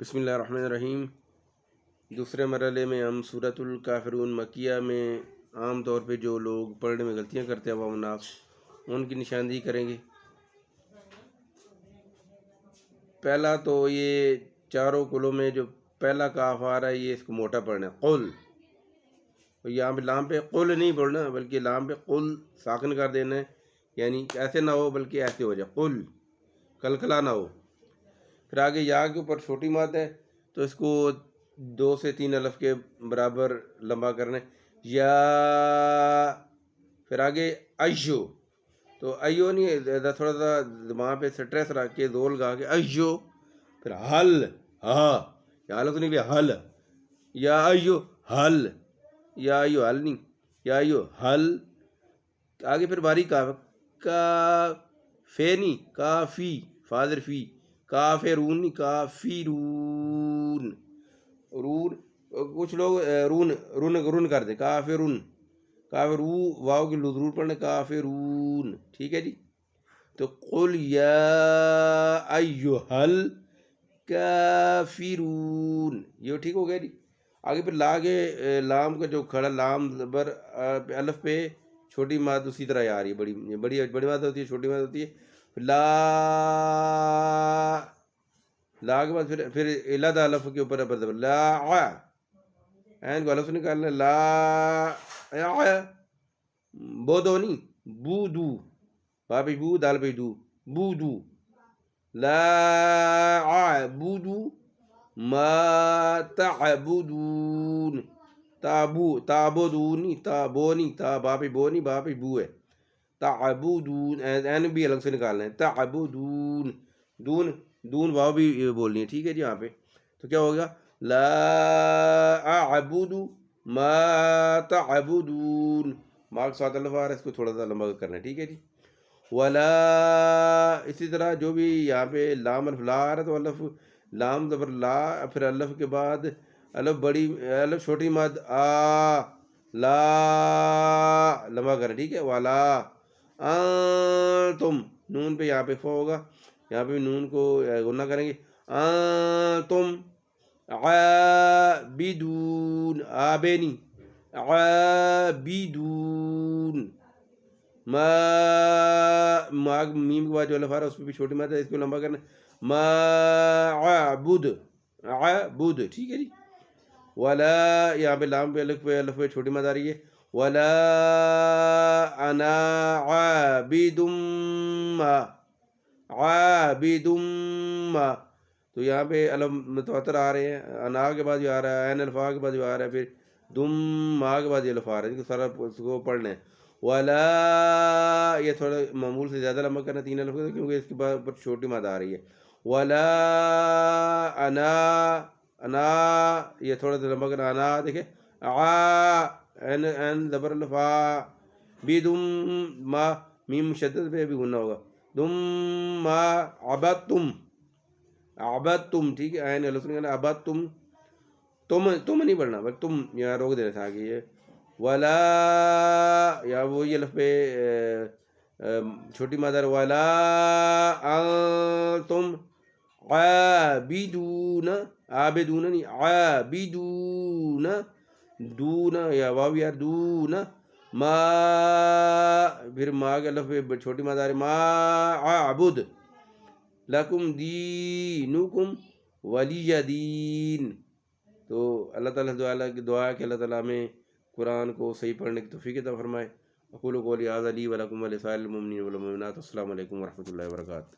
بسم اللہ الرحمن الرحیم۔ دوسرے مرحلے میں ہم سورۃ الکافرون مکیہ میں عام طور پہ جو لوگ پڑھنے میں غلطیاں کرتے ہیں عوام الناس ان کی نشاندہی کریں گے۔ پہلا تو یہ چاروں کلوں میں جو پہلا کاف آ رہا ہے یہ اس کو موٹا پڑھنا ہے، قل۔ یہاں پہ لام پہ قل نہیں پڑھنا بلکہ لام پہ قل ساکن کر دینا ہے، یعنی ایسے نہ ہو بلکہ ایسے ہو جائے، قل، کلکلا نہ ہو۔ پھر آگے یا کے اوپر چھوٹی مد ہے تو اس کو 2 سے 3 الف کے برابر لمبا کرنا ہے، یا۔ پھر آگے ایو، تو ایو نہیں، تھوڑا سا دماغ پہ سٹریس رکھ کے زور لگا کے ایو۔ پھر حل، ہاں یا تو نہیں بھی حل، یا ایو حل، یا ایو حل نہیں، یا ایو حل۔ آگے پھر باریک کا فے نہیں، کافی، فادر فی، کافرون نہیں، کافرون، رون، کچھ لوگ رون کر دیں، کافرون، کافرو، واو کی ضرور پڑھنے، کافرون، ٹھیک ہے جی۔ تو قل یا ایھا الکافرون، یہ ٹھیک ہو گیا جی۔ آگے پھر لام کا جو کھڑا لام زبر الف پہ چھوٹی ماد اسی طرح آ رہی ہے، بڑی ماد ہوتی ہے، چھوٹی ماد ہوتی ہے۔ لا کے بعد پھر الہ دا الف کے اوپر لا، این کو الف سے نکالنا، لا بودو نہیں، بو دو، با پہ بو، دال پہ دو، بو دو، لا اعبدو ما تعبدون، تعبدونی، تابونی، تا با پہ بو نہیں، با پہ بو ہے، تعبدون، این بھی الگ سے نکالنا ہے، تعبدون، دون واو بھی بولنی ہے، ٹھیک ہے جی۔ یہاں پہ تو کیا ہوگا، لا اعبد ما تعبدون، مارک ساتھ الف آ رہا ہے، اس کو تھوڑا سا لمبا کرنا ہے، ٹھیک ہے جی۔ ولا، اسی طرح جو بھی یہاں پہ لام الف لا آ رہا ہے تو الف لام زبر لا، پھر الف کے بعد الف بڑی، الف چھوٹی مد آ، لا لمبا کرنا، ٹھیک ہے۔ ولا انتم، نون پہ یہاں پہ فو ہوگا، یہاں پہ نون کو غنہ کریں گے، انتم عابدون، آبینی، عابدون، ما میم کے بعد جو الف آ رہا ہے اس پہ بھی چھوٹی مد ہے، اس کو لمبا کرنا، ما عبد، عبد، ٹھیک ہے جی۔ ولا، یہاں پہ لام پہ الف پہ چھوٹی مد آ رہی ہے، ولا انا عابد ما، عابد ما، تو یہاں پہ الف متواتر آ رہے ہیں، انا کے بعد جو آ رہا ہے، این الفا کے بعد جو آ رہا ہے، پھر دم ما کے بعد یہ الف آ رہا ہے، جس کو سارا اس کو پڑھنا ہے۔ ولا، یہ تھوڑا معمول سے زیادہ لمبا کرنا 3 الف کا، کیونکہ اس کے بعد اوپر چھوٹی مد آ رہی ہے۔ ولا انا، یہ تھوڑا سا لمبا کرنا، انا دیکھیں، این زبر الف آ، بدم ما، میم مشدد پہ بھی غنہ ہوگا، دم ما عبدتم، عبدتم، ٹھیک ہے، عین الف سے عبدتم، تم نہیں پڑھنا بلکہ تم، یہاں روک دینا تھا آگے، یہ ولا، یا وہی الف پہ چھوٹی مادر، ولا انتم عابدون، عابدون نہیں، عابدون، دون، یا واو یار، دون ما، پھر ما کے الف پہ چھوٹی مادر ہے، ما اعبد لکم دینکم ولی دین۔ تو اللہ تعالیٰ دعا ہے کہ اللہ تعالیٰ ہمیں قرآن کو صحیح پڑھنے کی توفیق عطا فرمائے۔ اقول قولی ھذا لی ولکم ولسائر المؤمنین والمؤمنات۔ السلام علیکم ورحمۃ اللہ وبرکاتہ۔